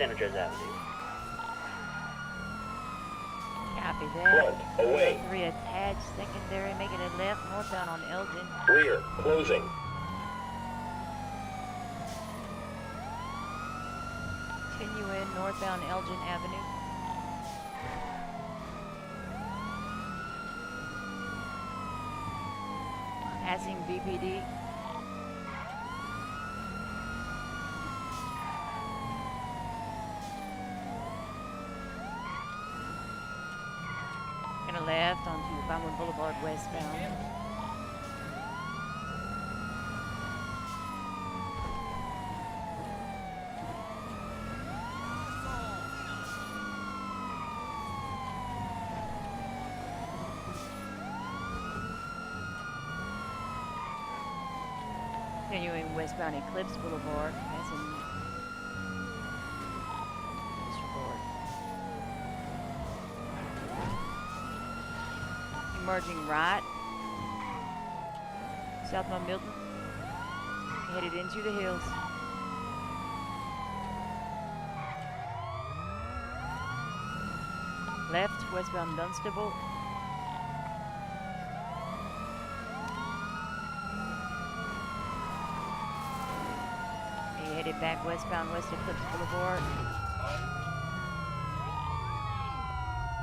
San Andreas Avenue. Copy that. Front, away. 3 attached, secondary, making a left, northbound on Elgin. Rear, closing. Continue in northbound Elgin Avenue. Passing VPD. Gonna left onto Vinewood Boulevard westbound. Continuing westbound Eclipse Boulevard, passing Board. Emerging right, southbound Milton, headed into the hills. Left, westbound Dunstable. Headed back westbound West Eclipse Boulevard.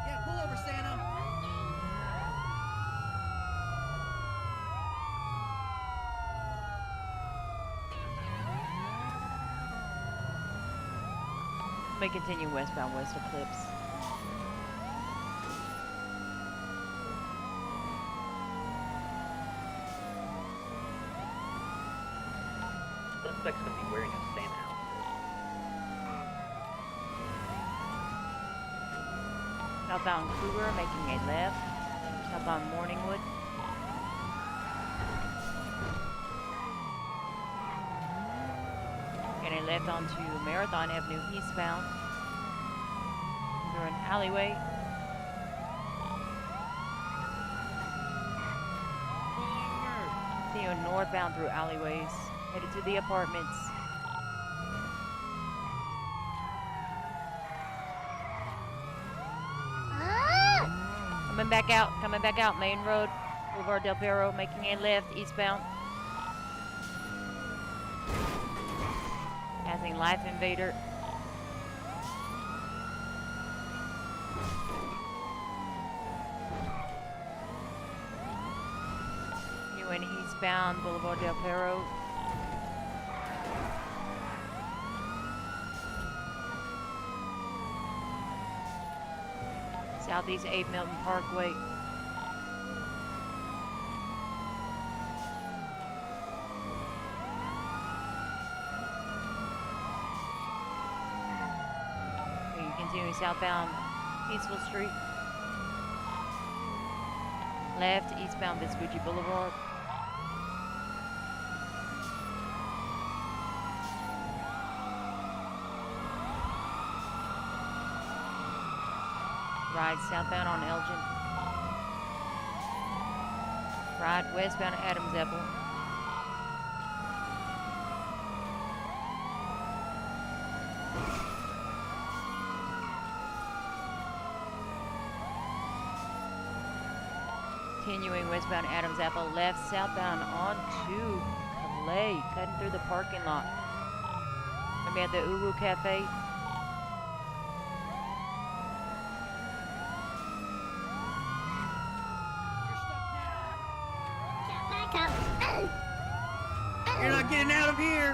Yeah, pull over, Santa. May continue westbound West Eclipse. Suspect's gonna be wearing a Santa outfit. Southbound Cougar making a left. Southbound Morningwood. And a left onto Marathon Avenue eastbound. Through an alleyway. Continue northbound through alleyways. Headed to the apartments. Coming back out, Main Road, Boulevard Del Perro, making a left, eastbound. Passing Life Invader. Continuing eastbound, Boulevard Del Perro. Southeast 8 Milton Parkway. You continue southbound Peaceful Street. Left, eastbound Vespucci Boulevard. Right, southbound on Elgin. Right, westbound Adams Apple. Continuing westbound Adams Apple, left, southbound onto Calais, cutting through the parking lot. Gonna be at the Uwu Cafe. You're not getting out of here.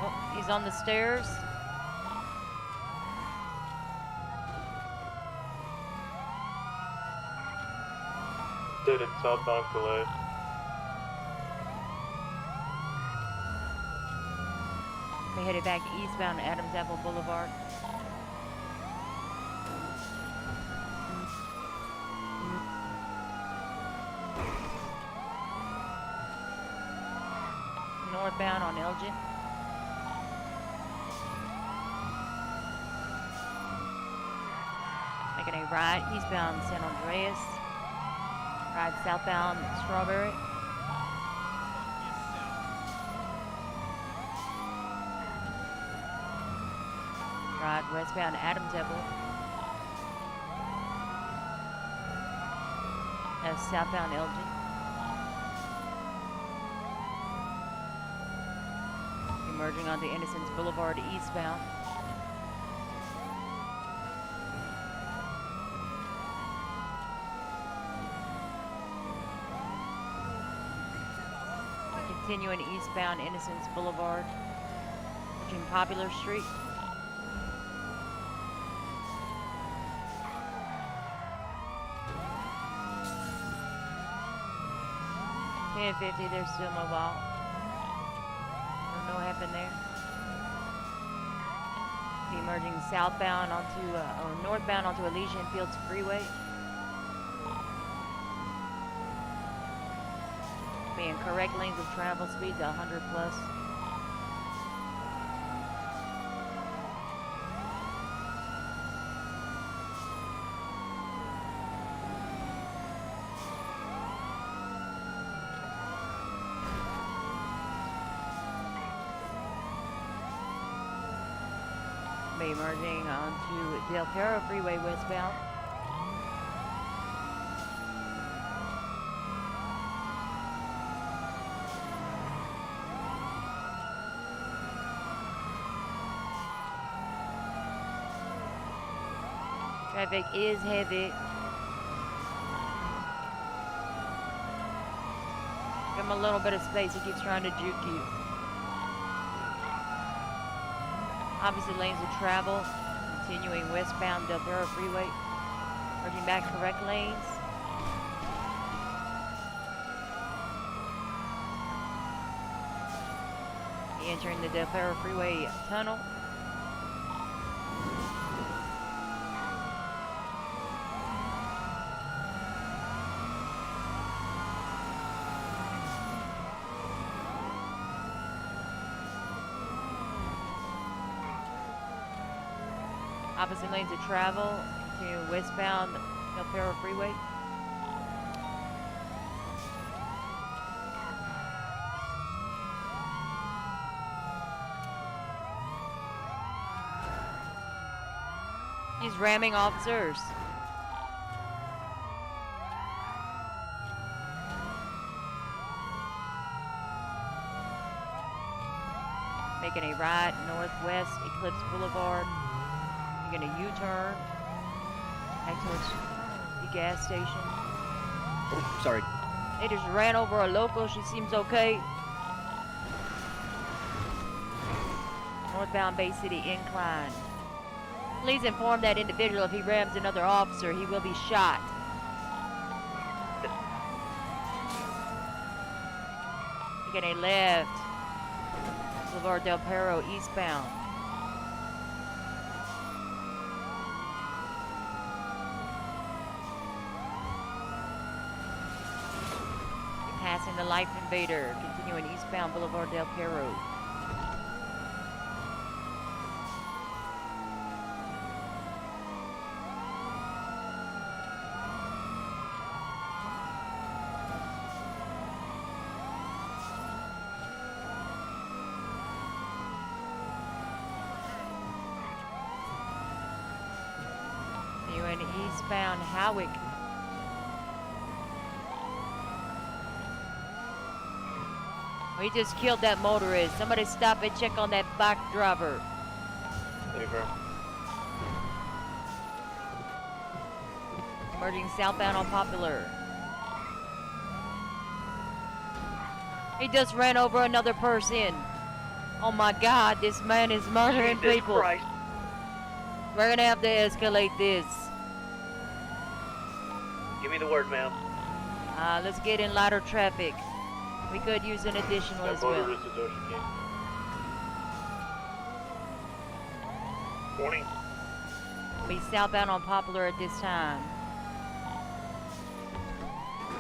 Oh, he's on the stairs. Headed southbound Calais. We headed back eastbound Adams Apple Boulevard. Northbound on Elgin. Making a right eastbound San Andreas. Right southbound Strawberry. got westbound Adams Apple. That's southbound Elgin. Emerging onto Innocence Boulevard eastbound. Continuing eastbound Innocence Boulevard, approaching Popular Street. .50, they're still mobile. Don't know what happened there. Emerging southbound onto, or northbound onto Elysian Fields Freeway. Being correct lanes of travel speeds 100 plus. Be emerging onto Del Perro Freeway westbound. Traffic is heavy. Give him a little bit of space. He keeps trying to juke you. Opposite lanes of travel. Continuing westbound Del Perro Freeway. Merging back correct lanes. Entering the Del Perro Freeway tunnel. Opposite lanes of travel to westbound Del Perro Freeway. He's ramming officers. Making a right northwest Eclipse Boulevard. Making a U-turn back towards the gas station. Oh, sorry. They just ran over a local. She seems okay. Northbound Bay City incline. Please inform that individual if he rams another officer, he will be shot. Taking a left. Boulevard Del Perro eastbound. Passing the Life Invader, continuing eastbound Boulevard Del Perro. Continuing eastbound Howick. We just killed that motorist. Somebody stop and check on that bike driver. Favor. Emerging southbound on Popular. He just ran over another person. Oh my God, this man is murdering Jesus people. Christ. We're gonna have to escalate this. Give me the word, ma'am. Let's get in lighter traffic. We could use an additional That as well. motorist is Ocean King. 20. Be southbound on Popular at this time.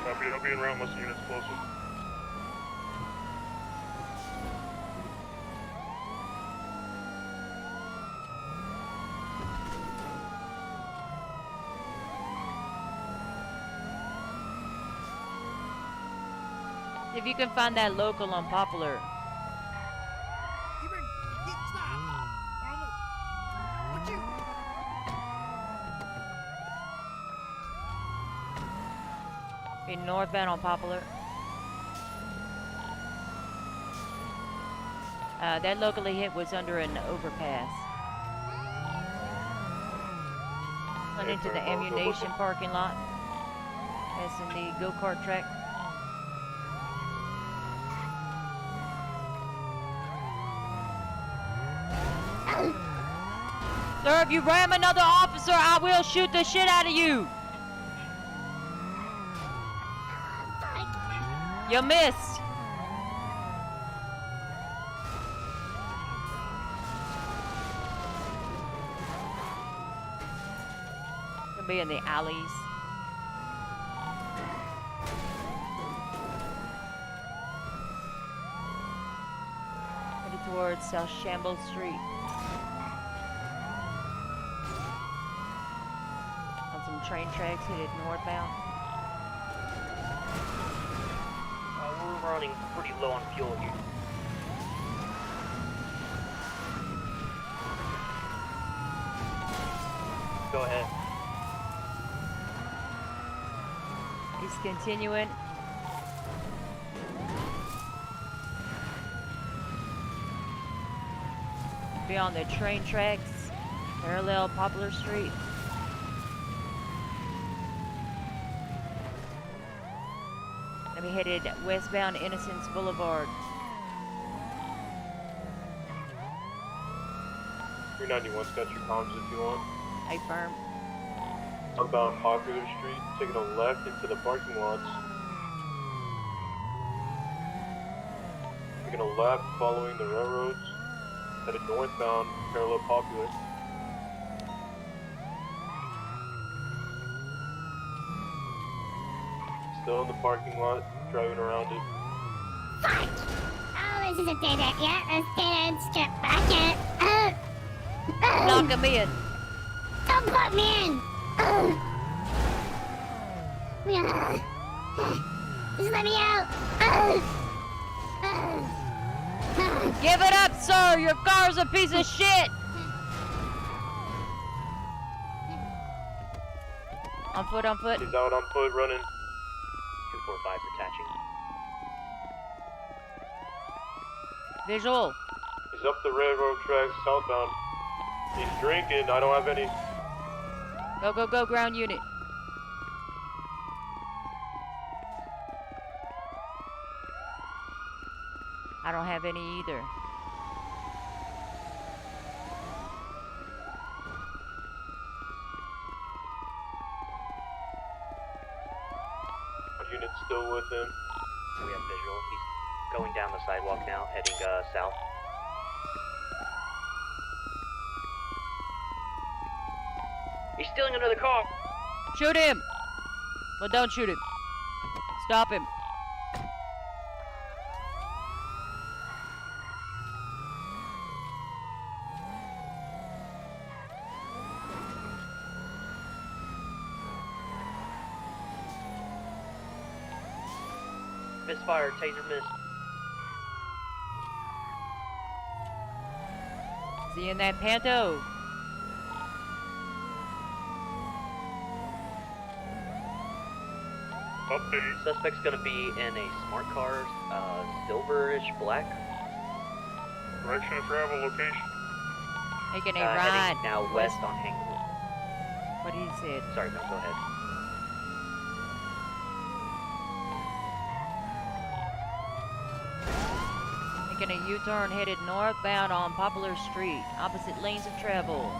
Copy, I'll be in route, most units closer. If you can find that local on Popular. Stop. What you? heading northbound on Poplar. That locally hit was under an overpass. Went into the ammunition parking lot. As in the go-kart track. Sir, if you ram another officer, I will shoot the shit out of you. You missed. Gonna be in the alleys. Headed towards South Shambles Street. On some train tracks headed northbound. We're running pretty low on fuel here. Go ahead. He's continuing. Be on the train tracks, parallel Poplar Street. Then we headed westbound Innocence Boulevard. 391's got your comms if you want. A firm. Southbound Popular Street, taking a left into the parking lots. Taking a left following the railroads, headed northbound, parallel Popular. Still in the parking lot, driving around it. Fight! Oh, this is a dead end. Yeah, a dead end strip. I can't. Knock him in. Don't put me in. Just let me out. Give it up, sir. Your car's a piece of shit. On foot, on foot. He's out on foot running. 245's attaching. Visual. He's up the railroad tracks southbound. He's drinking. I don't have any. Go, go, go, ground unit. I don't have any either. Our unit's still with him. We have visual. He's going down the sidewalk now, heading south. He's stealing another car. Shoot him! Well, don't shoot him. Stop him. Misfire, taser miss. Is he in that panto? Update. Suspect's gonna be in a smart car, silverish black. Direction of travel location. Making a ride. Heading now west on Hangwood. What he said. Sorry, no, go ahead. Making a U-turn headed northbound on Poplar Street. Opposite lanes of travel.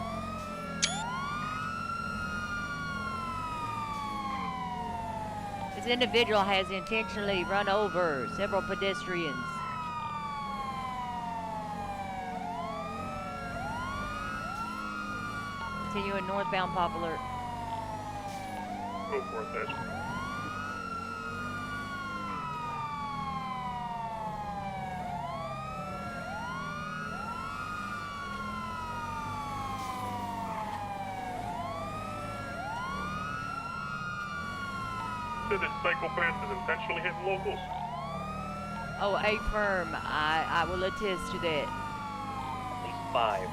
This individual has intentionally run over several pedestrians. Continuing northbound Poplar. Go for it, Thatcher. Said this psychopath is intentionally hitting locals. Oh, a firm. I will attest to that. At least 5.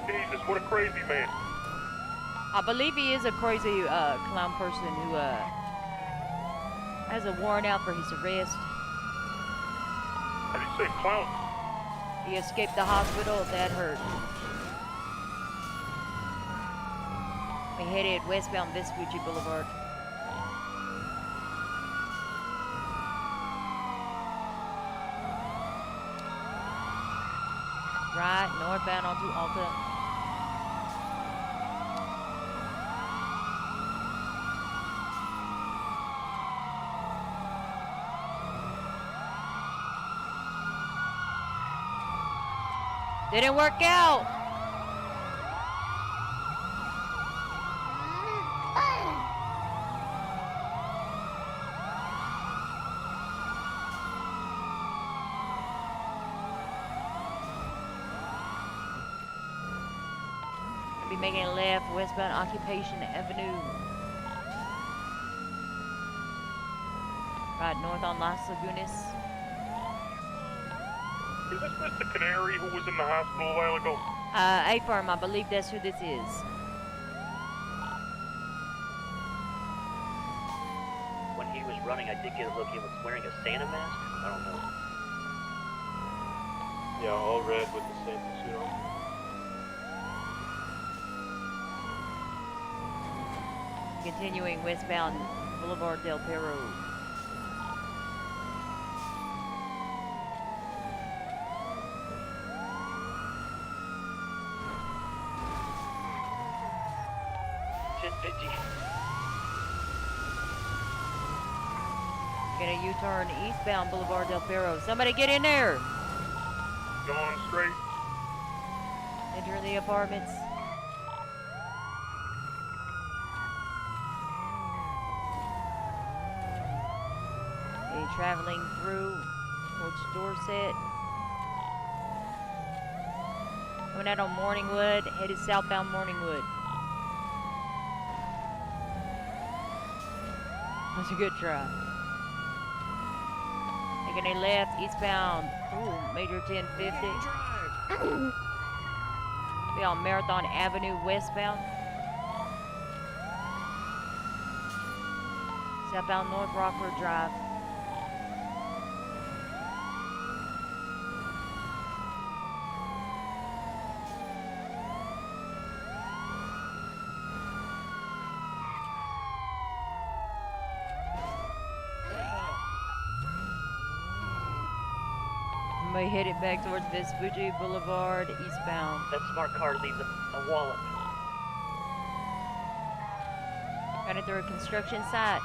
Jesus, what a crazy man. I believe he is a crazy clown person who Has a warrant out for his arrest. How do you say clown? He escaped the hospital. That hurt. We headed westbound Vespucci Boulevard. Right, northbound onto Alta. Didn't work out. Be making a left westbound Occupation Avenue. Right north on Las Lagunas. Is this Mr. Canary who was in the hospital a while ago? A-Farm, I believe that's who this is. When he was running, I did get a look. He was wearing a Santa mask. I don't know. Yeah, all red with the Santa suit on. Continuing westbound Boulevard del Perro. Gonna U-turn eastbound Boulevard del Perro. Somebody get in there! Going straight. Enter the apartments. Okay, traveling through towards Dorset. Coming out on Morningwood, headed southbound Morningwood. That's a good try. Taking a left eastbound. Ooh, Major 1050. Drive. Be on Marathon Avenue westbound. Southbound North Rockford Drive. We headed back towards Vespucci Boulevard eastbound. That smart card leaves a wallet. Running through a construction site.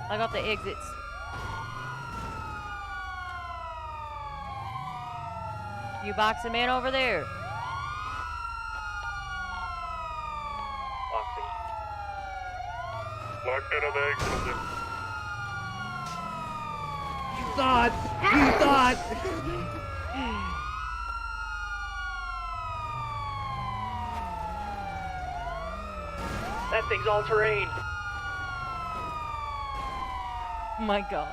Log off the exits. You box them in over there. Boxing. Lock that other exit there. You thought. You thought. That thing's all terrain. Oh my god.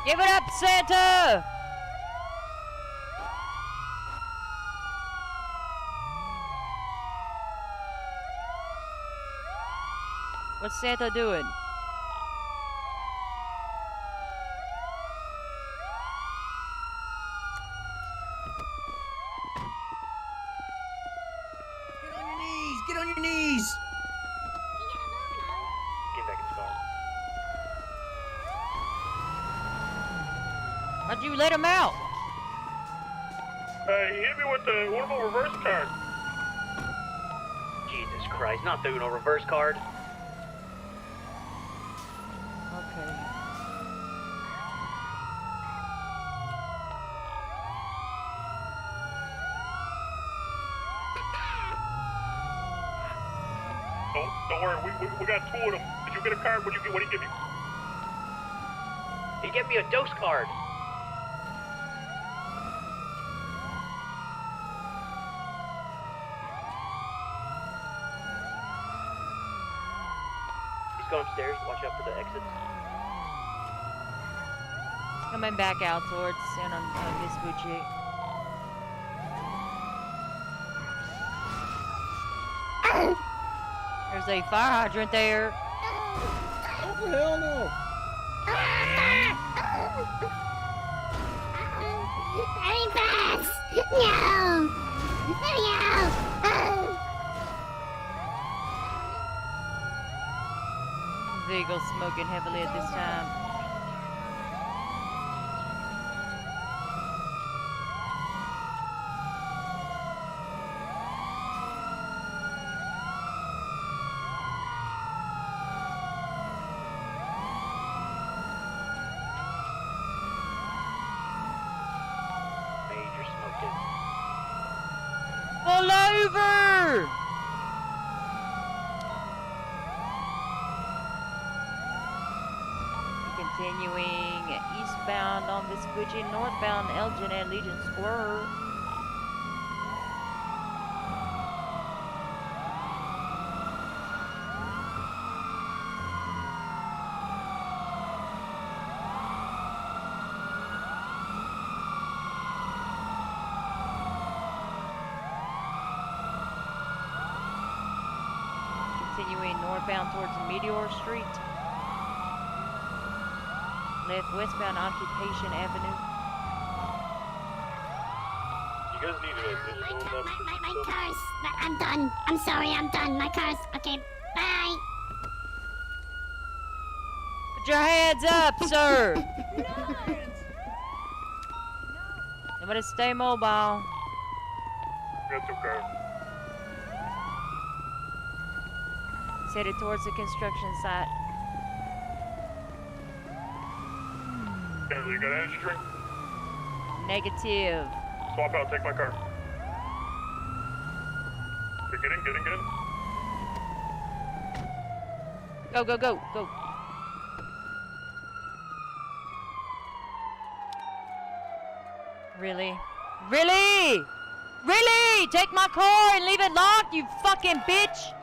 Give it up, Santa! What's Santa doing? Get on your knees. Get on your knees. Get back in his car. Why'd you let him out? He hit me with the one of the reverse card. Jesus Christ, not doing a reverse card. Okay. Don't worry, we got two of them. Did you get a card? What did he give you? He gave me a dose card. Go upstairs. Watch out for the exits. Coming back out towards San Vespucci. There's a fire hydrant there. Oh, hell no! Very fast! No! No! Vehicle smoking heavily at this time. Major smoking. Pull over! Continuing eastbound on Vespucci, northbound Elgin and Legion Square. Continuing northbound towards Meteor Street. Left westbound Occupation Avenue. You guys need a digital My car's. I'm done. I'm sorry, I'm done. My car's. Okay, bye. Put your hands up, sir. Somebody stay mobile. That's okay. He's headed towards the construction site. Canary, you got energy drink? Negative. Swap out, take my car. Okay, get in. Go, go, go, go. Really? Really? Really? Take my car and leave it locked, you fucking bitch!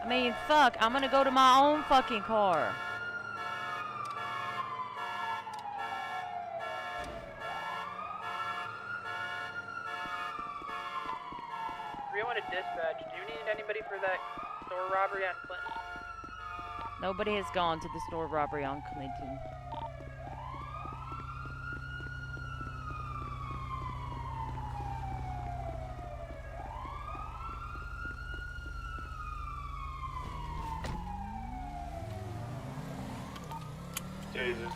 I mean, fuck, I'm gonna go to my own fucking car. Wanted dispatch. Do you need anybody for that store robbery on Clinton? Nobody has gone to the store robbery on Clinton. Jesus.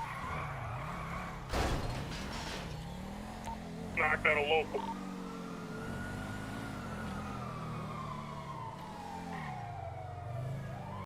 Knocked out a local.